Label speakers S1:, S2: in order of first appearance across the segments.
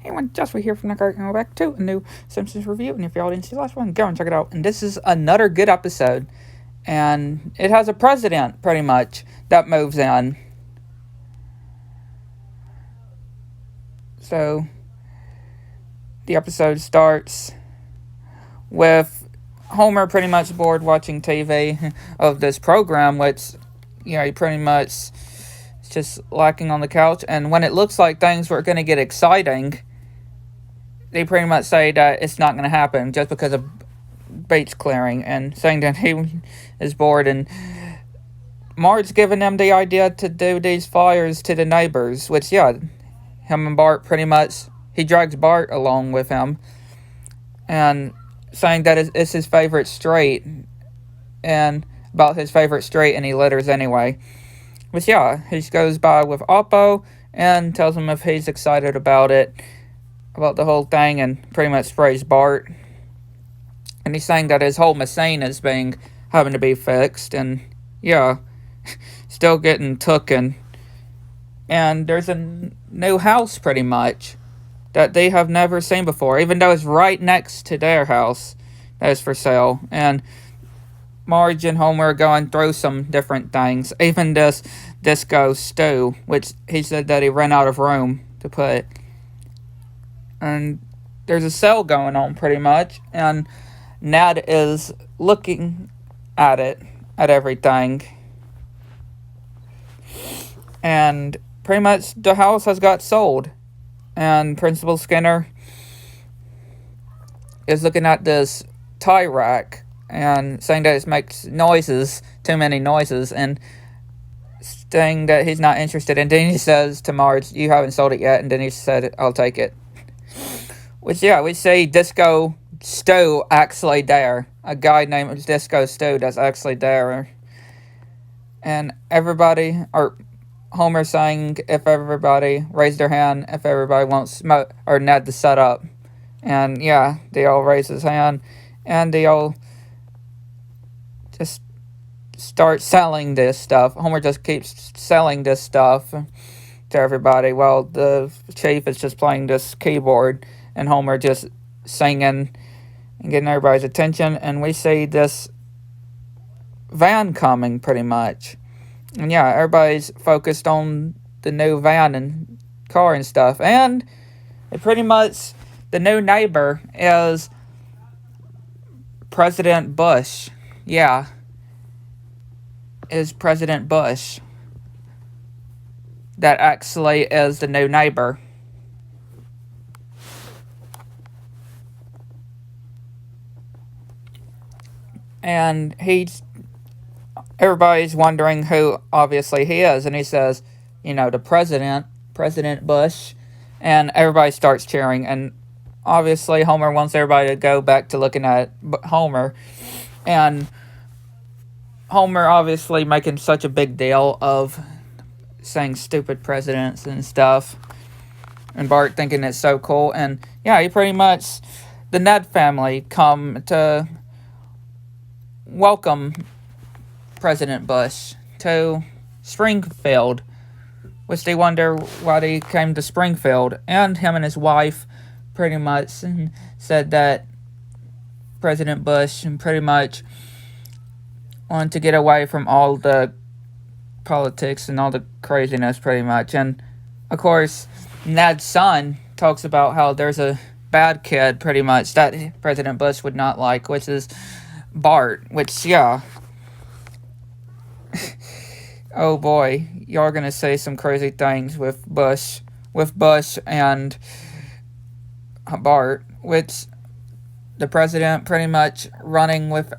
S1: Anyone, just right here from the cart, and we're back to a new Simpsons review. And if y'all didn't see the last one, go and check it out. And this is another good episode. And it has a president, pretty much, that moves in. So, the episode starts with Homer pretty much bored watching TV of this program, which, he pretty much is just lacking on the couch. And when it looks like things were going to get exciting, they pretty much say that it's not going to happen just because of Bates clearing and saying that he is bored. And Marge's giving them the idea to do these flyers to the neighbors, which, him and Bart pretty much, he drags Bart along with him and saying that it's his favorite street and about his favorite street, and he litters anyway. But he goes by with Oppo and tells him if he's excited about it, about the whole thing, and pretty much sprays Bart. And he's saying that his whole machine is having to be fixed, and still getting tooken. And there's a new house pretty much that they have never seen before, even though it's right next to their house that is for sale. And Marge and Homer are going through some different things, even this disco stew, which he said that he ran out of room to put. And there's a sale going on pretty much, and Ned is looking at everything. And pretty much the house has got sold. And Principal Skinner is looking at this tie rack and saying that it makes too many noises, and saying that he's not interested. And then he says to Marge, "You haven't sold it yet." And then he said, "I'll take it." Which, we see Disco Stew actually there. A guy named Disco Stew that's actually there. And everybody, or Homer saying if everybody raise their hand, if everybody wants or Ned to set up. And they all raise his hand, and they all just start selling this stuff. Homer just keeps selling this stuff to everybody while the chief is just playing this keyboard, and Homer just singing and getting everybody's attention. And we see this van coming pretty much. And everybody's focused on the new van and car and stuff. And it pretty much, the new neighbor is President Bush. Is President Bush. That actually is the new neighbor. And everybody's wondering who obviously he is, and he says, the President Bush, and everybody starts cheering. And obviously Homer wants everybody to go back to looking at Homer, and Homer obviously making such a big deal of saying stupid presidents and stuff, and Bart thinking it's so cool. And he pretty much, the Ned family come to welcome President Bush to Springfield, which they wonder why they came to Springfield. And him and his wife pretty much said that President Bush pretty much wanted to get away from all the politics and all the craziness pretty much. And of course Ned's son talks about how there's a bad kid pretty much that President Bush would not like, which is Bart, which oh boy, y'all are gonna say some crazy things with Bush and Bart, which the president pretty much running with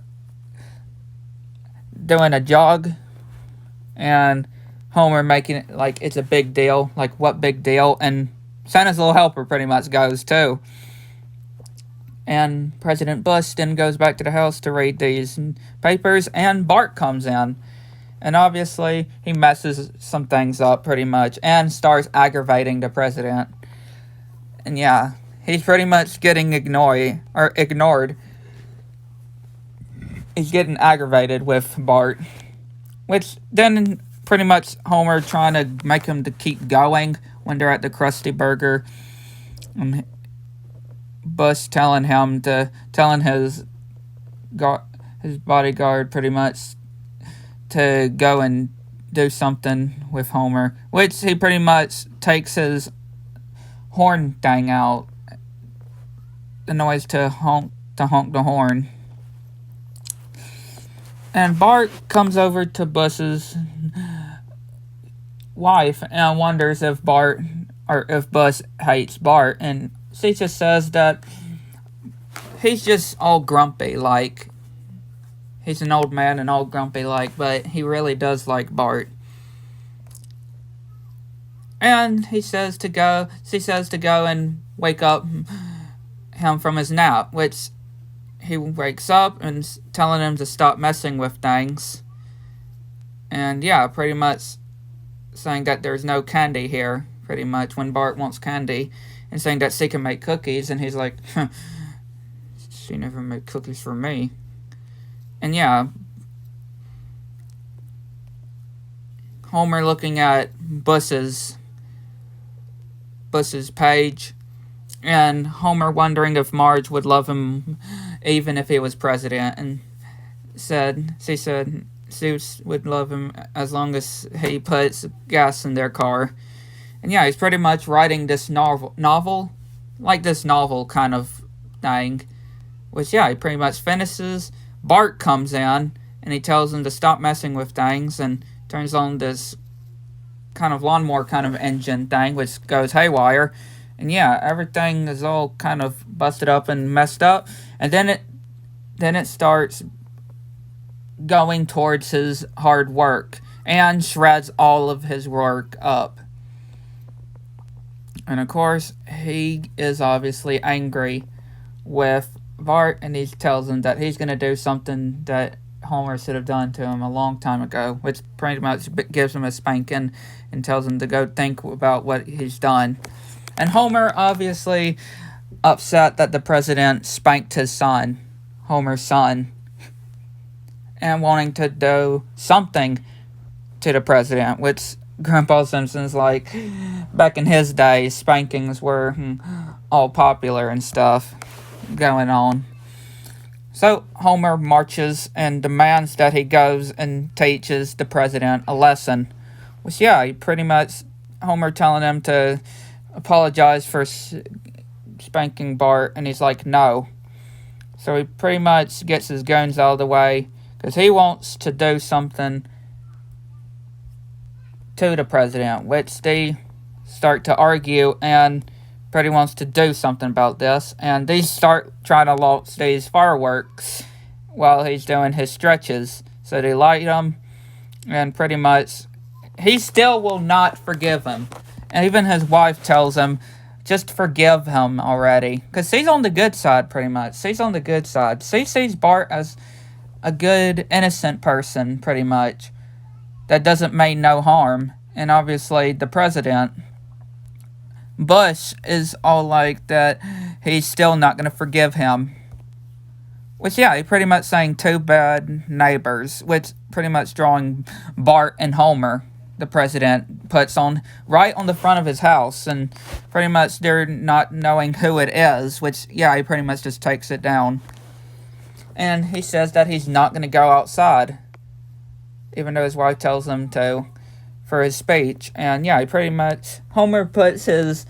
S1: doing a jog, and Homer making it like it's a big deal, like what big deal, and Santa's little helper pretty much goes too. And President Bush then goes back to the house to read these papers, and Bart comes in. And obviously, he messes some things up pretty much and starts aggravating the president. And he's pretty much getting ignored. He's getting aggravated with Bart. Which then pretty much Homer trying to make him to keep going when they're at the Krusty Burger. And Bus telling his bodyguard pretty much to go and do something with Homer, which he pretty much takes his horn thing out, the noise to honk the horn. And Bart comes over to Bus's wife and wonders if Bus hates Bart, and she just says that he's just all grumpy, like he's an old man and all grumpy, like, but he really does like Bart. And she says to go and wake up him from his nap, which he wakes up and telling him to stop messing with things. And yeah, pretty much saying that there's no candy here, pretty much, when Bart wants candy, and saying that she can make cookies, and he's like, she never made cookies for me. And yeah, Homer looking at Bus's page, and Homer wondering if Marge would love him even if he was president, and she said she would love him as long as he puts gas in their car. And yeah, he's pretty much writing this novel, like this novel kind of thing, which yeah, he pretty much finishes. Bart comes in, and he tells him to stop messing with things, and turns on this kind of lawnmower kind of engine thing, which goes haywire. And yeah, everything is all kind of busted up and messed up. And then it starts going towards his hard work and shreds all of his work up. And of course, he is obviously angry with Bart, and he tells him that he's going to do something that Homer should have done to him a long time ago, which pretty much gives him a spanking and tells him to go think about what he's done. And Homer obviously upset that the president spanked his son, Homer's son, and wanting to do something to the president, which Grandpa Simpson's like, back in his day, spankings were all popular and stuff going on. So Homer marches and demands that he goes and teaches the president a lesson. Which yeah, he pretty much, Homer telling him to apologize for spanking Bart, and he's like, no. So he pretty much gets his guns out of the way, because he wants to do something to the president, which they start to argue, and pretty wants to do something about this, and they start trying to launch these fireworks while he's doing his stretches. So they light them, and pretty much he still will not forgive him. And even his wife tells him, just forgive him already. Because she's on the good side, pretty much. She's on the good side. She sees Bart as a good, innocent person, pretty much, that doesn't mean no harm. And obviously, the president, Bush, is all like that he's still not going to forgive him. Which, yeah, he's pretty much saying two bad neighbors, which pretty much drawing Bart and Homer, the president puts on right on the front of his house, and pretty much they're not knowing who it is, which yeah, he pretty much just takes it down. And he says that he's not going to go outside, even though his wife tells him to, for his speech. And yeah, he pretty much, Homer puts his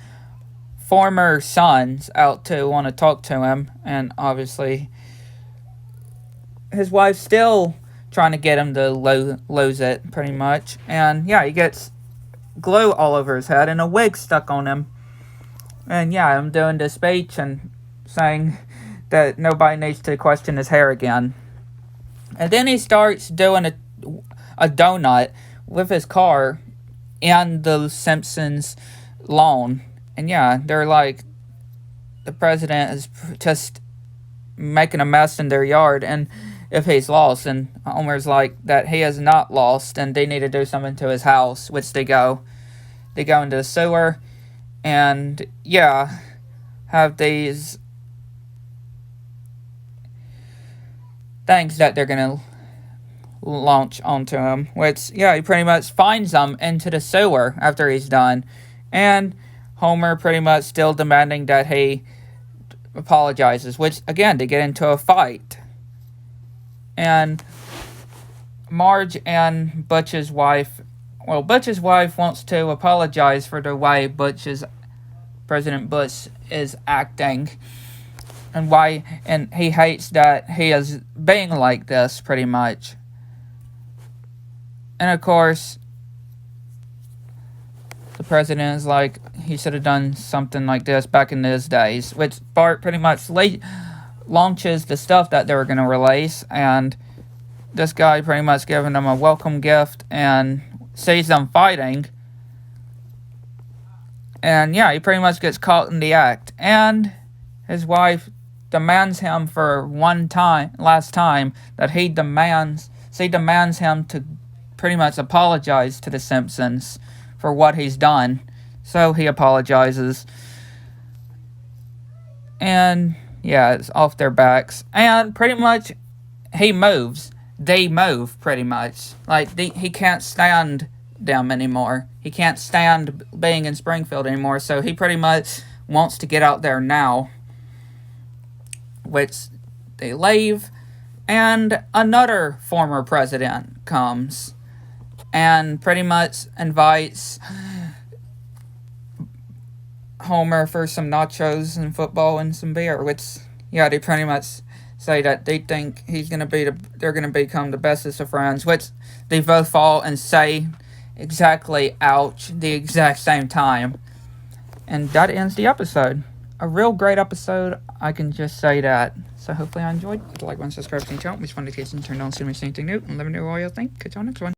S1: former sons out to want to talk to him, and obviously his wife's still trying to get him to lose it, pretty much. And yeah, he gets glue all over his head and a wig stuck on him. And yeah, I'm doing this speech and saying that nobody needs to question his hair again. And then he starts doing a donut with his car in the Simpsons lawn. And yeah, they're like, the president is just making a mess in their yard, and if he's lost, and Homer's like that he is not lost, and they need to do something to his house, which they go into the sewer, and yeah, have these things that they're gonna launch onto him, which yeah, he pretty much finds them into the sewer after he's done. And Homer pretty much still demanding that he apologizes, which, again, they get into a fight. And Marge and Butch's wife, well, Butch's wife wants to apologize for the way President Bush is acting, and he hates that he is being like this, pretty much. And of course, the president is like, he should have done something like this back in those days, which Bart pretty much launches the stuff that they were going to release, and this guy pretty much giving them a welcome gift and sees them fighting. And yeah, he pretty much gets caught in the act. And his wife demands him for last time, that she demands him to pretty much apologize to the Simpsons for what he's done. So he apologizes. And yeah, it's off their backs. And pretty much he moves. They move, pretty much. Like, he can't stand them anymore. He can't stand being in Springfield anymore, so he pretty much wants to get out there now. Which they leave, and another former president comes and pretty much invites Homer for some nachos and football and some beer, which, yeah, they pretty much say that they think they're gonna become the bestest of friends, which they both fall and say exactly ouch the exact same time. And that ends the episode. A real great episode, I can just say that. So hopefully I enjoyed. Like, subscribe to the channel, which one notification turned on so you miss anything new, and let me know what you think. Catch you on next one.